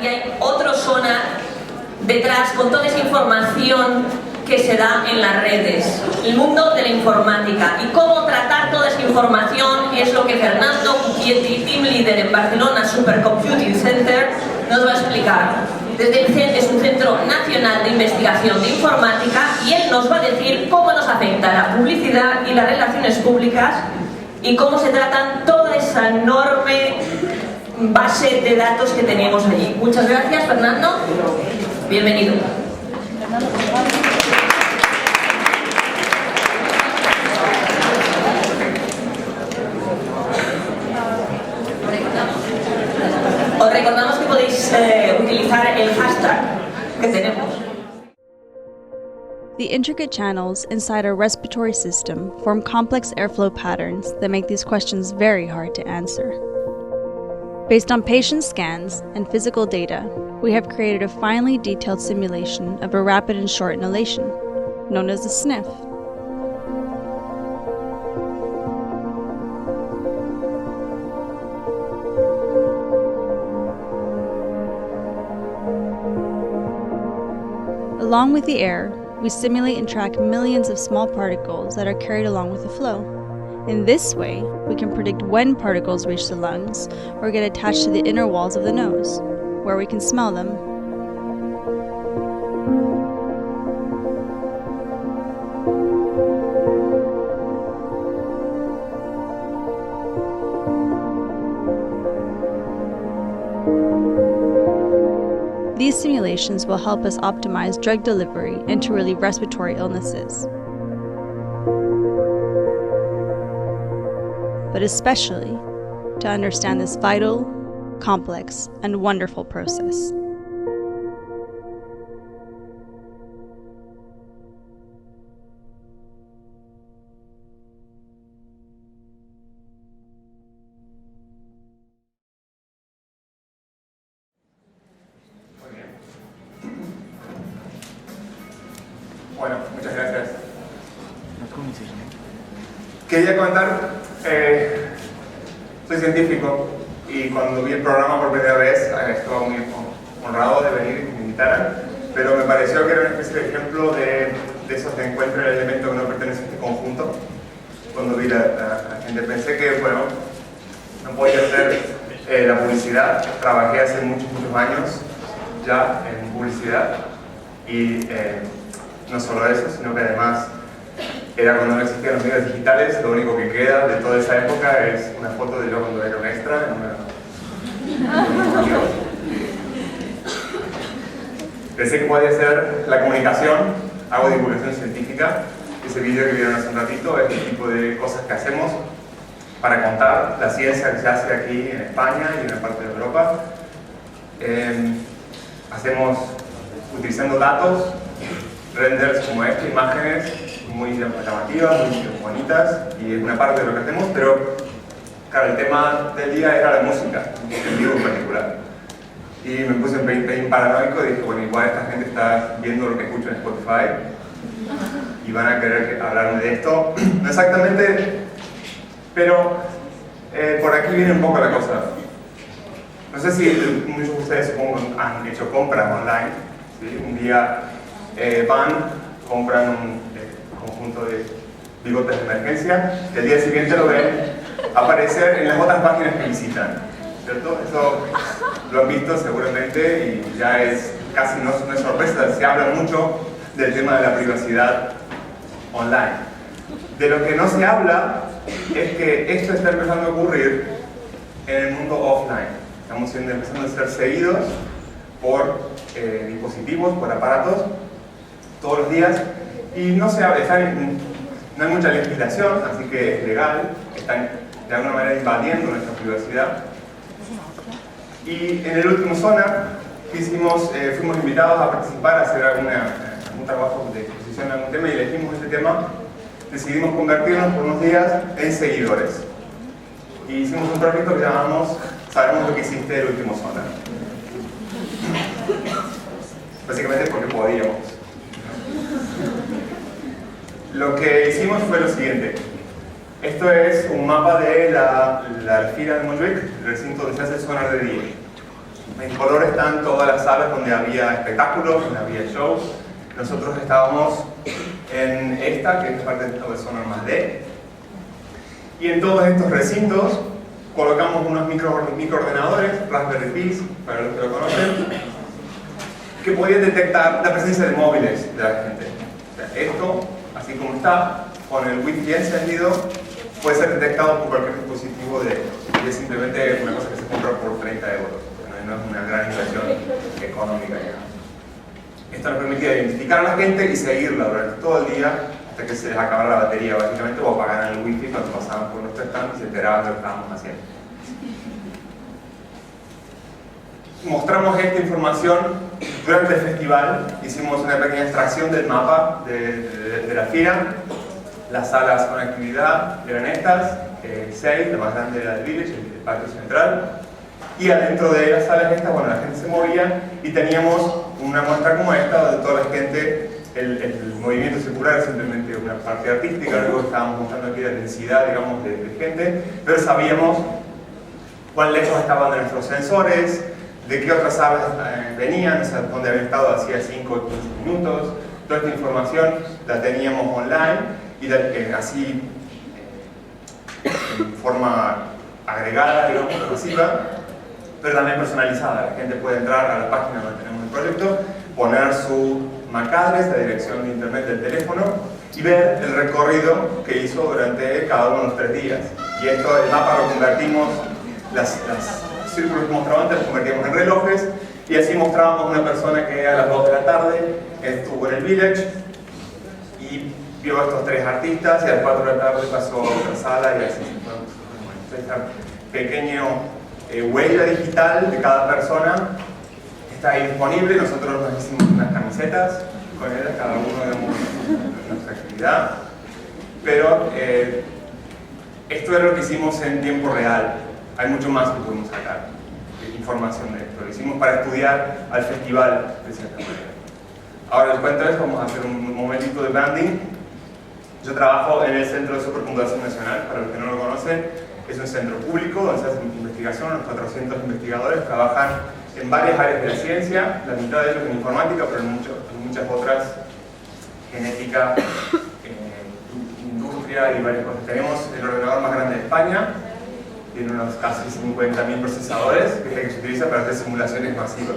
y hay otro sonar detrás con toda esa información que se da en las redes, el mundo de la informática y cómo tratar toda esa información es lo que Fernando Cucchietti, Team Leader en Barcelona Supercomputing Center, nos va a explicar. Desde el CEN es un Centro Nacional de Investigación de Informática y él nos va a decir cómo nos afecta la publicidad y las relaciones públicas y cómo se tratan toda esa enorme base de datos que tenemos allí. Muchas gracias, Fernando. Bienvenido. Os recordamos que podéis utilizar el hashtag que tenemos. The intricate channels inside our respiratory system form complex airflow patterns that make these questions very hard to answer. Based on patient scans and physical data, we have created a finely detailed simulation of a rapid and short inhalation, known as a sniff. Along with the air, we simulate and track millions of small particles that are carried along with the flow. In this way, we can predict when particles reach the lungs or get attached to the inner walls of the nose, where we can smell them. These simulations will help us optimize drug delivery and to relieve respiratory illnesses, but especially to understand this vital, complex, and wonderful process. Bueno, muchas gracias. Quería comentar, soy científico y cuando vi el programa por primera vez estaba muy honrado de venir y que me invitaran, pero me pareció que era una especie de ejemplo de esos de encuentro el elemento que no pertenece a este conjunto. Cuando vi la gente pensé que, bueno, no podía hacer la publicidad. Trabajé hace muchos años ya en publicidad y no solo eso, sino que además era cuando no existían los medios digitales. Lo único que queda de toda esa época es una foto de yo cuando era un extra Pensé que podía ser la comunicación. Hago divulgación científica. Ese vídeo que vieron hace un ratito es el tipo de cosas que hacemos para contar la ciencia que se hace aquí en España y en una parte de Europa. Hacemos utilizando datos, renders como este, imágenes muy llamativas, muy bonitas, y es una parte de lo que hacemos, pero claro, el tema del día era la música, en vivo en particular. Y me puse un pelín paranoico y dije, bueno, igual esta gente está viendo lo que escucho en Spotify y van a querer hablarme de esto. No exactamente, pero por aquí viene un poco la cosa. No sé si muchos de ustedes supongo han hecho compras online, ¿sí? Un día compran un conjunto de bigotes de emergencia, y el día siguiente lo ven aparecer en las otras páginas que visitan, ¿cierto? Eso lo han visto seguramente y ya es casi no es sorpresa. Se habla mucho del tema de la privacidad online. De lo que no se habla es que esto está empezando a ocurrir en el mundo offline. Estamos empezando a ser seguidos por dispositivos, por aparatos, todos los días, y no se habla, no hay mucha legislación, así que es legal, están de alguna manera invadiendo nuestra privacidad. Y en el último Zona que hicimos, fuimos invitados a participar, a hacer algún trabajo de exposición a algún tema, y elegimos este tema. Decidimos convertirnos por unos días en seguidores. Y hicimos un proyecto que llamamos Sabemos lo que hiciste el último Zona. Básicamente porque podíamos. Lo que hicimos fue lo siguiente. Esto es un mapa de la gira de Montjuic, el recinto donde se hace el sonar de día. En color están todas las salas donde había espectáculos, donde había shows. Nosotros estábamos en esta, que es parte de zona más D. Y en todos estos recintos colocamos unos microordenadores, Raspberry Pis, para los que lo conocen, que podían detectar la presencia de móviles de la gente. O sea, esto, así como está, con el Wi-Fi encendido, puede ser detectado por cualquier dispositivo y es simplemente una cosa que se compra por 30 euros. No es una gran inversión económica, digamos. Esto nos permitía identificar a la gente y seguirla durante todo el día hasta que se les acabara la batería, básicamente, o apagaran el wifi cuando pasaban por nuestro stand y se enteraban de lo que estábamos haciendo. Mostramos esta información durante el festival, hicimos una pequeña extracción del mapa de la FIRA. Las salas con actividad eran estas, 6, la más grande era el Village, el patio central. Y adentro de las salas estas, bueno, la gente se movía y teníamos una muestra como esta, donde toda la gente, el movimiento circular es simplemente una parte artística, luego estábamos mostrando aquí la densidad, digamos, de gente, pero sabíamos cuán lejos estaban de nuestros sensores, de qué otras salas venían, o sea, dónde habían estado hacía 5 o 15 minutos. Toda esta información la teníamos online y así en forma agregada, digamos, masiva, pero también personalizada. La gente puede entrar a la página donde tenemos el proyecto, poner su MAC address, la dirección de internet del teléfono, y ver el recorrido que hizo durante cada uno de los 3 días. Y esto, el mapa lo convertimos, las círculos que mostraba antes los convertíamos en relojes, y así mostrábamos una persona que a las 2 de la tarde estuvo en el Village y vio a estos 3 artistas, y a las 4 de la tarde pasó a otra sala, y así esta pequeña huella digital de cada persona está ahí disponible. Nosotros nos hicimos unas camisetas con ellas, cada uno de nuestra actividad, pero esto es lo que hicimos en tiempo real. Hay mucho más que podemos sacar información de esto. Lo hicimos para estudiar al festival de cierta manera. Ahora les cuento eso, vamos a hacer un momentito de branding. Yo trabajo en el Centro de Supercomputación Nacional, para los que no lo conocen. Es un centro público donde se hace investigación, unos 400 investigadores trabajan en varias áreas de la ciencia, la mitad de ellos en informática, pero en muchas otras, genética, industria y varias cosas. Tenemos el ordenador más grande de España, tiene unos casi 50.000 procesadores, que es el que se utiliza para hacer simulaciones masivas.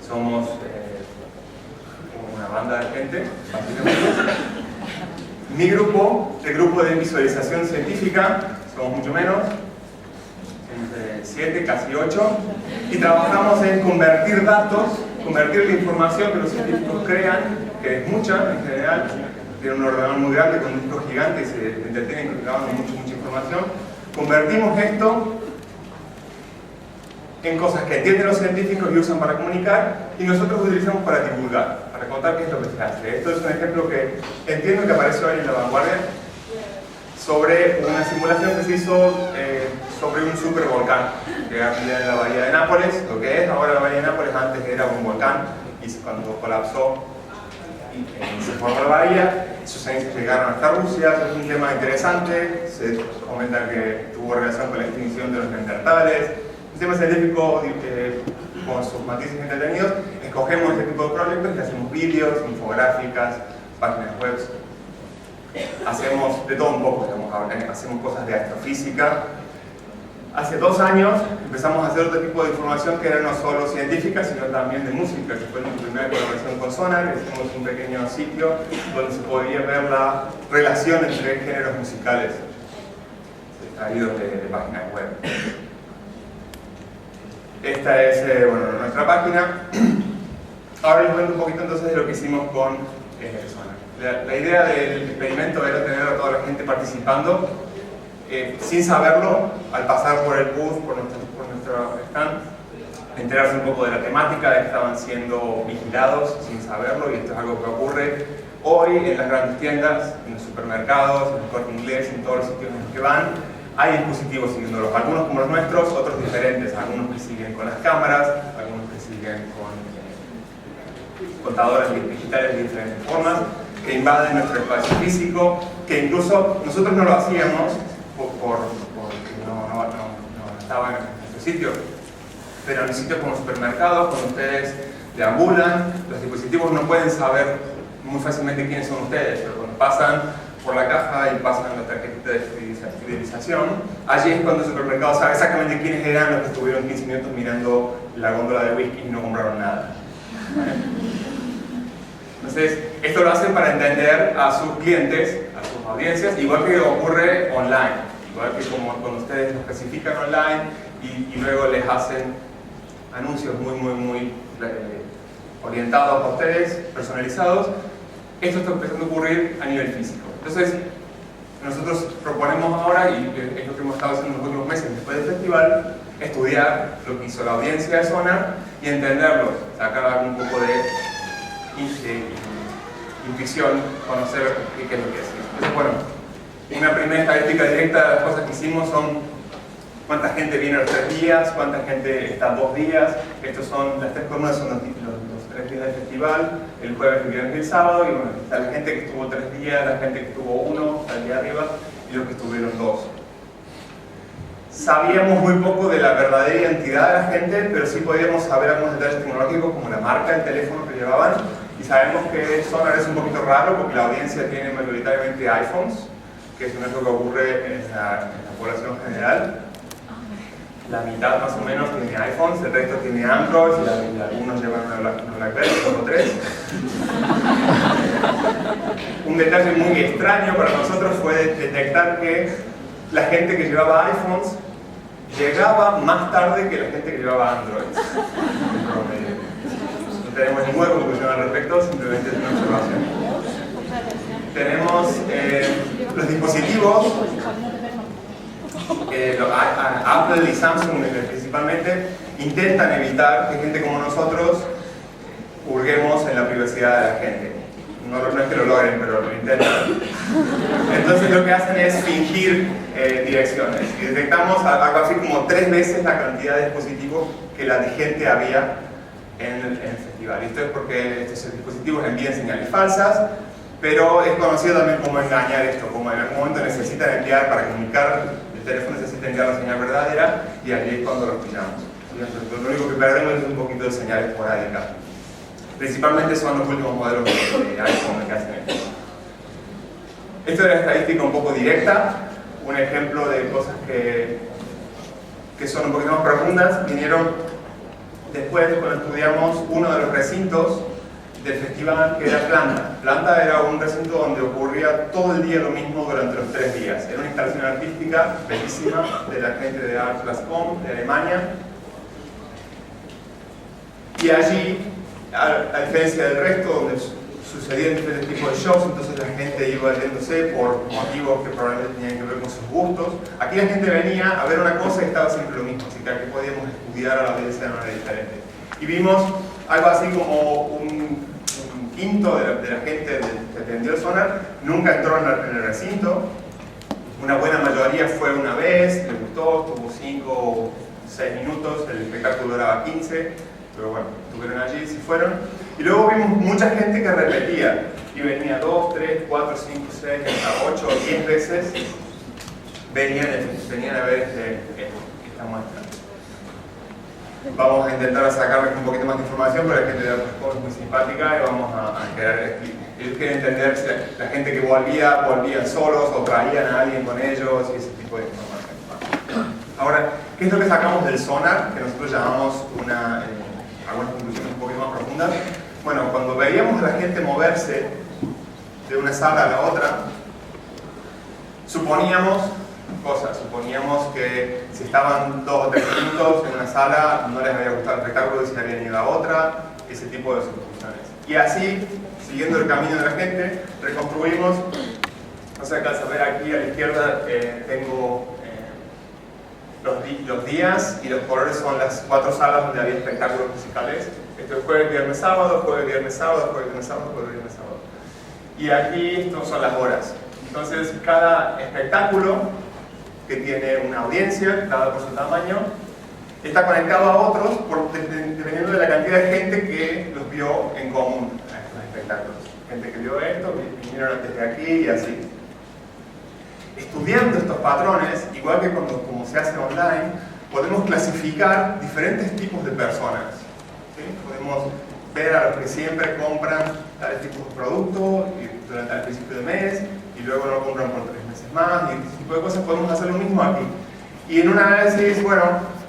Somos una banda de gente, básicamente. Mi grupo, el grupo de visualización científica, somos mucho menos, entre 7, casi 8, y trabajamos en convertir datos, convertir la información que los científicos crean, que es mucha en general, tienen un ordenador muy grande con un disco gigante y se entretienen grabando mucha información. Convertimos esto en cosas que entienden los científicos y usan para comunicar, y nosotros utilizamos para divulgar, para contar qué es lo que se hace. Esto es un ejemplo que entiendo que apareció ahí en La Vanguardia, sobre una simulación que se hizo sobre un supervolcán que había en la bahía de Nápoles. Lo que es ahora la bahía de Nápoles antes era un volcán, y cuando colapsó y se formó la bahía, sus cenizas llegaron hasta Rusia. Es un tema interesante, se comenta que tuvo relación con la extinción de los neandertales. Un tema científico con sus matices entretenidos. Escogemos este tipo de proyectos y hacemos vídeos, infográficas, páginas web. Hacemos de todo un poco, hacemos cosas de astrofísica. Hace 2 años empezamos a hacer otro tipo de información que era no solo científica, sino también de música, que fue nuestra primera colaboración con Sonar. Hicimos un pequeño sitio donde se podía ver la relación entre géneros musicales, extraídos de páginas web. Esta es nuestra página. Ahora les cuento un poquito entonces de lo que hicimos con Sonar. La idea del experimento era tener a toda la gente participando sin saberlo, al pasar por el booth, por nuestro stand, enterarse un poco de la temática, de que estaban siendo vigilados sin saberlo, y esto es algo que ocurre hoy en las grandes tiendas, en los supermercados, en el Corte Inglés, en todos los sitios en los que van. Hay dispositivos siguiéndolos, algunos como los nuestros, otros diferentes, algunos que siguen con las cámaras, algunos que siguen con contadores digitales de diferentes formas, que invaden nuestro espacio físico, que incluso nosotros no lo hacíamos porque no estaba en nuestro sitio. pero en sitios como supermercados, cuando ustedes deambulan, los dispositivos no pueden saber muy fácilmente quiénes son ustedes, pero cuando pasan por la caja y pasan la tarjetita de fidelización, allí es cuando el supermercado sabe exactamente quiénes eran los que estuvieron 15 minutos mirando la góndola de whisky y no compraron nada. ¿Vale? Entonces, esto lo hacen para entender a sus clientes, a sus audiencias, igual que ocurre online, igual que como cuando ustedes los clasifican online y luego les hacen anuncios muy orientados a ustedes, personalizados. Esto está empezando a ocurrir a nivel físico. Entonces, nosotros proponemos ahora, y es lo que hemos estado haciendo en los últimos meses después del festival, estudiar lo que hizo la audiencia de Sonar y entenderlo, sacar un poco de intuición, conocer qué es lo que es. Entonces, bueno, una primera estadística directa de las cosas que hicimos son cuánta gente viene a los 3 días, cuánta gente está 2 días. Estos son, las 3 columnas son los 3 días del festival, el jueves, el viernes y el sábado, y bueno, está la gente que estuvo 3 días, la gente que estuvo 1, está allá arriba, y los que estuvieron 2. Sabíamos muy poco de la verdadera identidad de la gente, pero sí podíamos saber algunos detalles tecnológicos como la marca del teléfono que llevaban, y sabemos que Sonar es un poquito raro porque la audiencia tiene mayoritariamente iPhones, que eso no es lo que ocurre en la población general. La mitad más o menos tiene iPhones, el resto tiene Android y algunos llevan una BlackBerry, solo 3. Un detalle muy extraño para nosotros fue detectar que la gente que llevaba iPhones llegaba más tarde que la gente que llevaba Android. No tenemos ninguna conclusión al respecto, simplemente es una observación. Tenemos los dispositivos. Apple y Samsung principalmente intentan evitar que gente como nosotros hurguemos en la privacidad de la gente. No es que lo logren, pero lo intentan. Entonces lo que hacen es fingir direcciones. Y detectamos algo así como 3 veces la cantidad de dispositivos que la gente había en el festival. Y esto es porque estos dispositivos envían señales falsas, pero es conocido también como engañar esto, como en algún momento necesitan enviar para comunicar. El teléfono necesita enviar la señal verdadera y allí es cuando lo pillamos. Entonces, lo único que perdemos es un poquito de señal esporádica. Principalmente son los últimos modelos de iPhone que hacen esto. Esto es una estadística un poco directa, un ejemplo de cosas que son un poquito más profundas. Vinieron después cuando estudiamos uno de los recintos del festival, que era Planta. Planta era un recinto donde ocurría todo el día lo mismo durante los 3 días. Era una instalación artística bellísima de la gente de Art+Com de Alemania. Y allí, a diferencia del resto, donde sucedían diferentes tipos de shows, entonces la gente iba yéndose por motivos que probablemente tenían que ver con sus gustos. Aquí la gente venía a ver una cosa y estaba siempre lo mismo, así que aquí podíamos estudiar a la audiencia de manera diferente. Y vimos algo así como un quinto de la gente que atendió el Sonar nunca entró en el recinto. Una buena mayoría fue una vez, le gustó, tuvo 5 o 6 minutos, el espectáculo duraba 15, pero bueno, estuvieron allí, se fueron. Y luego vimos mucha gente que repetía y venía 2, 3, 4, 5, 6, hasta 8 o 10 veces venían a ver esta muestra. Vamos a intentar sacarles un poquito más de información, pero la gente de Art+Com es muy simpática y vamos a querer. Ellos quieren entender si la gente que volvían solos o traían a alguien con ellos y ese tipo de información. Ahora, ¿qué es lo que sacamos del Sonar? Que nosotros llamamos algunas conclusiones un poquito más profundas. Bueno, cuando veíamos a la gente moverse de una sala a la otra, suponíamos que si estaban 2 o 3 minutos en una sala no les había gustado el espectáculo y se habían ido a otra, ese tipo de suposiciones. Y así, siguiendo el camino de la gente, reconstruimos. No se alcanza a ver aquí a la izquierda, tengo los días y los colores son las 4 salas donde había espectáculos musicales. Esto es jueves, viernes, sábado, jueves, viernes, sábado, jueves, viernes, sábado, jueves, viernes, sábado. Y aquí estos son las horas. Entonces, cada espectáculo que tiene una audiencia, dada por su tamaño, está conectado a otros dependiendo de la cantidad de gente que los vio en común a estos espectáculos. Gente que vio esto, vinieron antes de aquí y así. Estudiando estos patrones, igual que como se hace online, podemos clasificar diferentes tipos de personas. ¿Sí? Podemos ver a los que siempre compran tales tipos de productos durante el principio de mes y luego no compran por 3 meses más, y este tipo de cosas. Podemos hacer lo mismo aquí. Y en un análisis, bueno,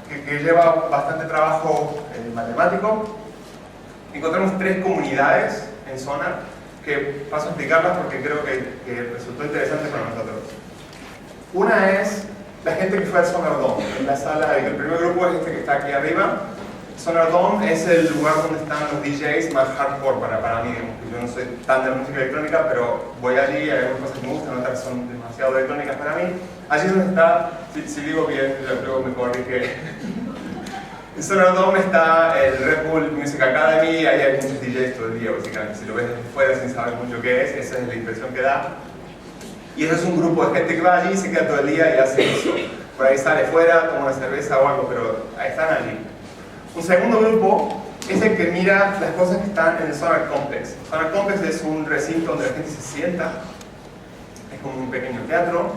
que lleva bastante trabajo matemático, encontramos 3 comunidades en Sonar que paso a explicarlas porque creo que resultó interesante para nosotros. Una es la gente que fue al Sonar Dome, en la sala, el primer grupo es este que está aquí arriba. Sonar Dome es el lugar donde están los DJs más hardcore para mí, digamos. Yo no soy tan de la música electrónica, pero voy allí, hay algunas cosas que me gustan, otras son demasiado electrónicas para mí. Allí es donde está, si digo bien, luego me corrige. En Sonar Dome está el Red Bull Music Academy, ahí hay muchos DJs todo el día, básicamente. Si lo ves desde fuera sin saber mucho qué es, esa es la impresión que da. Y eso es un grupo de gente que va allí, se queda todo el día y hace eso. Por ahí sale fuera, toma una cerveza o algo, pero ahí están allí. Un segundo grupo es el que mira las cosas que están en el Sonar Complex. El Sonar Complex es un recinto donde la gente se sienta, es como un pequeño teatro,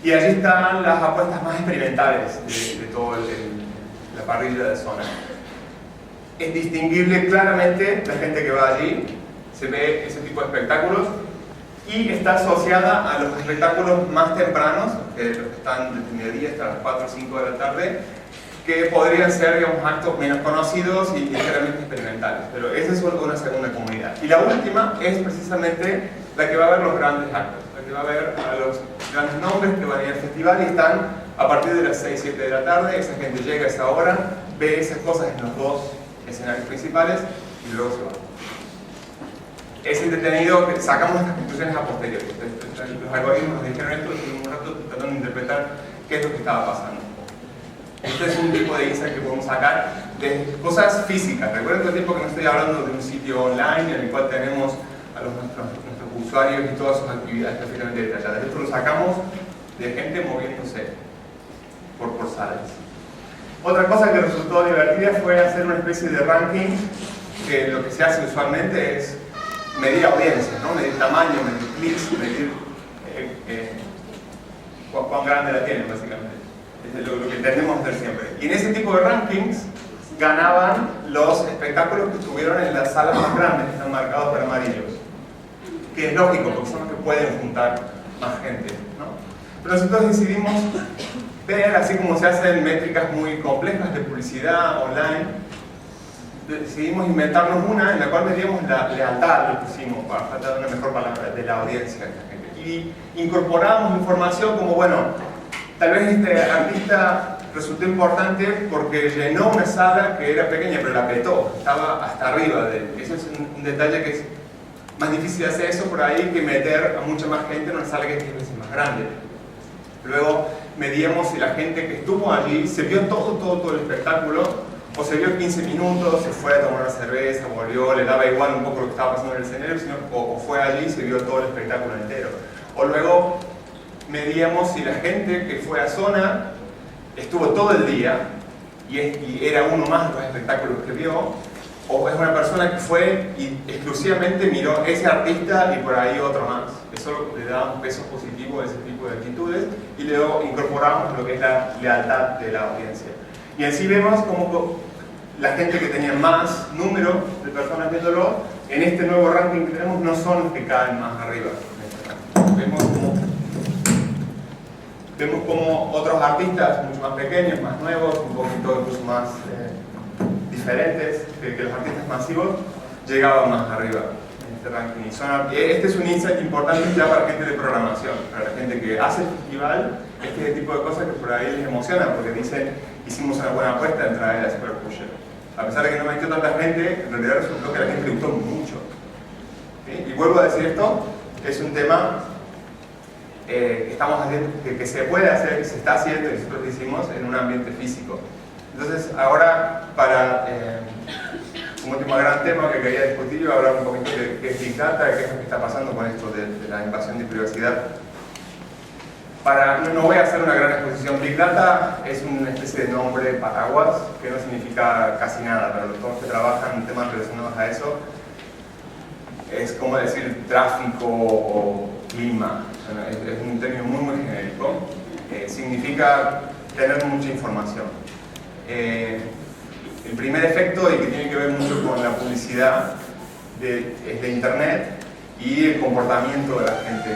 y allí están las apuestas más experimentales de toda la parrilla de Sonar. Es distinguible claramente la gente que va allí, se ve ese tipo de espectáculos, y está asociada a los espectáculos más tempranos, los que están desde mediodía hasta las 4 o 5 de la tarde, que podrían ser, digamos, actos menos conocidos y ligeramente experimentales. Pero esa es una segunda comunidad. Y la última es precisamente la que va a ver los grandes actos, la que va a ver a los grandes nombres que van a ir al festival y están a partir de las 6, 7 de la tarde. Esa gente llega a esa hora, ve esas cosas en los 2 escenarios principales y luego se va. Es entretenido que sacamos estas conclusiones a posteriori. Los algoritmos nos dijeron esto y un rato tratando de interpretar qué es lo que estaba pasando. Este es un tipo de insight que podemos sacar de cosas físicas. Recuerden todo el tiempo que no estoy hablando de un sitio online en el cual tenemos a nuestros usuarios y todas sus actividades perfectamente detalladas. Esto lo sacamos de gente moviéndose por salas. Otra cosa que resultó divertida fue hacer una especie de ranking, que lo que se hace usualmente es medir audiencias, ¿no? Medir tamaño, medir clics, medir cuán grande la tienen, básicamente. Es lo que tenemos que hacer siempre. Y en ese tipo de rankings ganaban los espectáculos que estuvieron en las salas más grandes, que están marcados para amarillos. Que es lógico, porque son los que pueden juntar más gente, ¿no? Pero nosotros decidimos ver, así como se hacen métricas muy complejas de publicidad online, decidimos inventarnos una en la cual medíamos la lealtad, lo pusimos, para falta de una mejor palabra, de la audiencia de la gente. Y incorporamos información como, bueno, tal vez este artista resultó importante porque llenó una sala que era pequeña, pero la petó, estaba hasta arriba de él. Eso es un detalle que es más difícil hacer eso por ahí que meter a mucha más gente en una sala que es 10 veces más grande. Luego medíamos si la gente que estuvo allí se vio todo el espectáculo, o se vio 15 minutos, se fue a tomar una cerveza, volvió, le daba igual un poco lo que estaba pasando en el escenario, o fue allí y se vio todo el espectáculo entero. O luego medíamos si la gente que fue a Sonar estuvo todo el día y era uno más de los espectáculos que vio, o es una persona que fue y exclusivamente miró ese artista y por ahí otro más. Eso le da un peso positivo a ese tipo de actitudes y luego incorporamos lo que es la lealtad de la audiencia. Y así vemos como la gente que tenía más número de personas viéndolo, en este nuevo ranking que tenemos no son los que caen más arriba. Vemos como otros artistas mucho más pequeños, más nuevos, un poquito incluso más diferentes que los artistas masivos, llegaban más arriba en este ranking. Este es un insight importante ya para gente de programación, para la gente que hace el festival. Este es el tipo de cosas que por ahí les emociona porque dicen, hicimos una buena apuesta en traer a Super Pusher. A pesar de que no metió tanta gente, en realidad resultó que a la gente le gustó mucho. ¿Sí? Y vuelvo a decir esto, es un tema que estamos haciendo, que se puede hacer, que se está haciendo y nosotros lo hicimos en un ambiente físico. Entonces ahora, para un último gran tema que quería discutir, yo voy a hablar un poquito de qué es Big Data, qué es lo que está pasando con esto de la invasión de privacidad. No voy a hacer una gran exposición. Big Data es una especie de nombre paraguas que no significa casi nada, pero todos los que trabajan en temas relacionados a eso es como decir tráfico o clima. Es un término muy genérico. Significa tener mucha información. El primer efecto, y que tiene que ver mucho con la publicidad, es de Internet y el comportamiento de la gente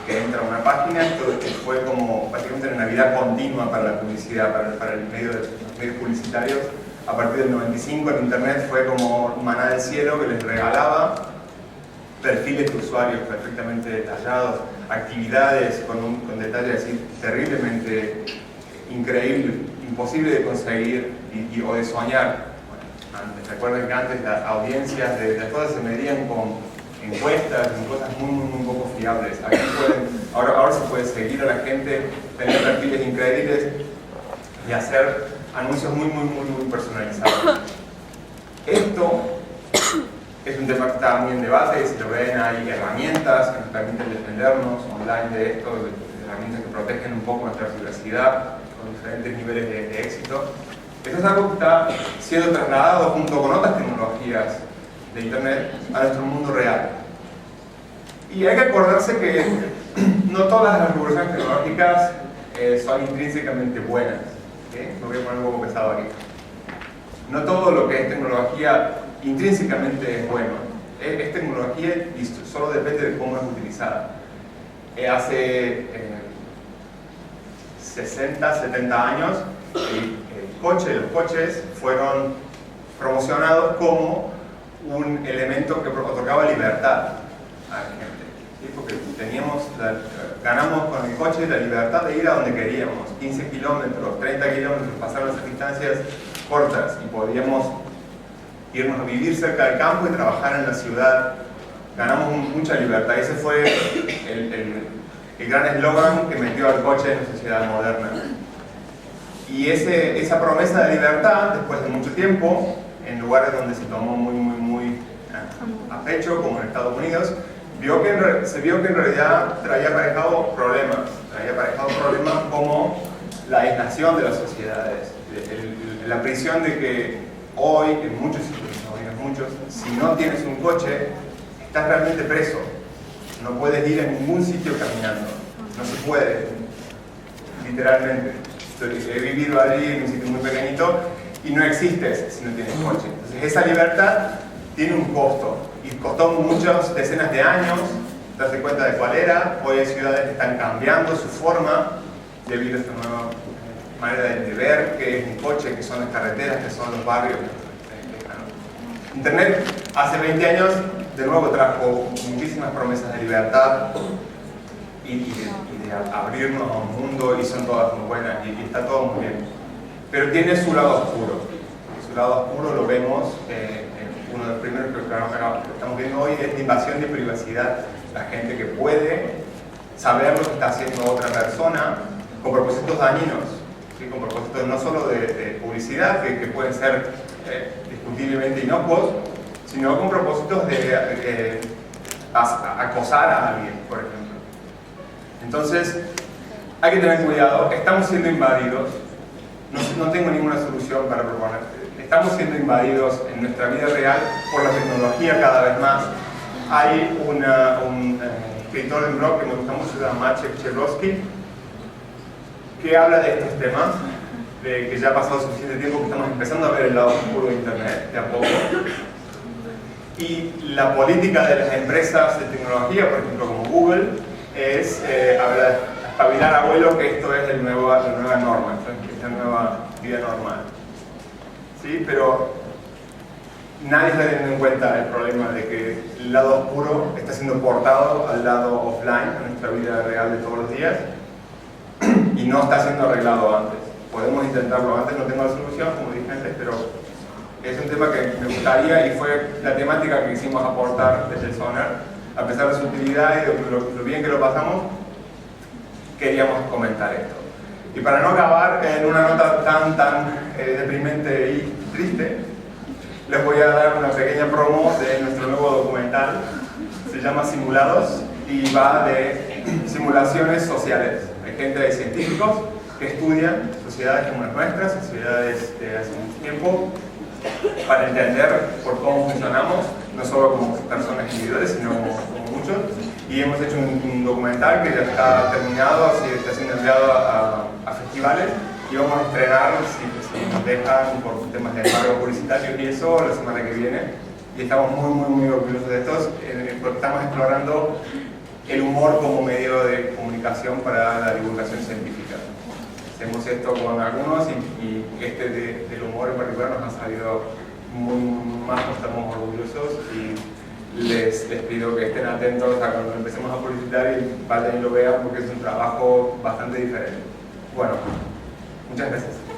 que entra a una página. Esto fue como básicamente una Navidad continua para la publicidad, para los medios publicitarios. A partir del 95 el Internet fue como maná del cielo que les regalaba perfiles de usuarios perfectamente detallados, actividades con detalles así terriblemente increíbles, imposible de conseguir o de soñar. Recuerden que antes las audiencias de las cosas se medían con encuestas, en cosas muy poco fiables. Ahora se puede seguir a la gente, tener perfiles increíbles y hacer anuncios muy personalizados. Esto es un tema que está muy en debate, y si lo ven hay herramientas que nos permiten defendernos online de esto, herramientas que protegen un poco nuestra privacidad con diferentes niveles de éxito. Esto es algo que está siendo trasladado junto con otras tecnologías de Internet a nuestro mundo real. Y hay que acordarse que no todas las revoluciones tecnológicas son intrínsecamente buenas. Me voy a poner un poco pesado aquí. No todo lo que es tecnología intrínsecamente es bueno. Es tecnología y solo depende de cómo es utilizada. Hace 60, 70 años los coches fueron promocionados como un elemento que otorgaba libertad a la gente, ¿sí? Porque ganamos con el coche la libertad de ir a donde queríamos, 15 kilómetros, 30 kilómetros, pasar esas distancias cortas, y podíamos irnos a vivir cerca del campo y trabajar en la ciudad. Ganamos mucha libertad. Ese fue el gran eslogan que metió al coche en la sociedad moderna. Y esa promesa de libertad, después de mucho tiempo, en lugares donde se tomó muy a pecho, como en Estados Unidos, se vio que en realidad traía aparejado problemas como la aislación de las sociedades, la prisión de que hoy, en muchos sitios, si no tienes un coche, estás realmente preso. No puedes ir a ningún sitio caminando, no se puede, literalmente. He vivido allí en un sitio muy pequeñito y no existes si no tienes coche. Entonces esa libertad tiene un costo, y costó muchas decenas de años darse cuenta de cuál era. Hoy hay ciudades que están cambiando su forma debido a esta nueva manera de ver qué es un coche, qué son las carreteras, qué son los barrios. Internet hace 20 años de nuevo trajo muchísimas promesas de libertad y de abrirnos a un mundo, y son todas muy buenas y está todo muy bien, pero tiene su lado oscuro. Su lado oscuro lo vemos uno de los primeros que estamos viendo hoy es la invasión de privacidad. La gente que puede saber lo que está haciendo otra persona con propósitos dañinos, ¿sí? Con propósitos no solo de publicidad, que pueden ser discutiblemente inocuos, sino con propósitos de acosar a alguien, por ejemplo. Entonces, hay que tener cuidado. Estamos siendo invadidos. No tengo ninguna solución para proponer. Estamos siendo invadidos en nuestra vida real por la tecnología cada vez más. Hay un escritor de un blog que me gusta mucho, se llama Maciek Cherowski, que habla de estos temas, de que ya ha pasado suficiente tiempo que estamos empezando a ver el lado oscuro de Internet, de a poco. Y la política de las empresas de tecnología, por ejemplo como Google, es espabilar abuelo, que esto es la nueva norma, es la nueva vida normal. ¿Sí? Pero nadie está teniendo en cuenta el problema de que el lado oscuro está siendo portado al lado offline, a nuestra vida real de todos los días, y no está siendo arreglado antes. Podemos intentarlo antes, no tengo la solución, como dije antes, pero es un tema que me gustaría, y fue la temática que quisimos aportar desde el Sonar. A pesar de su utilidad y de lo bien que lo pasamos, queríamos comentar esto. Y para no acabar en una nota tan deprimente y triste, les voy a dar una pequeña promo de nuestro nuevo documental. Se llama Simulados y va de simulaciones sociales. Hay gente de científicos que estudian sociedades como las nuestras, sociedades de hace mucho tiempo, para entender por cómo funcionamos, no solo como personas individuales, sino como muchos. Y hemos hecho un documental que ya está terminado, así está siendo enviado a festivales, íbamos a estrenar, si nos dejan por temas de embargo publicitario y eso, la semana que viene. Y estamos muy orgullosos de estos, porque estamos explorando el humor como medio de comunicación para la divulgación científica. Hacemos esto con algunos y este del humor en particular nos ha salido más, estamos orgullosos y les pido que estén atentos a cuando empecemos a publicitar y vayan y lo vean porque es un trabajo bastante diferente. Bueno, muchas gracias.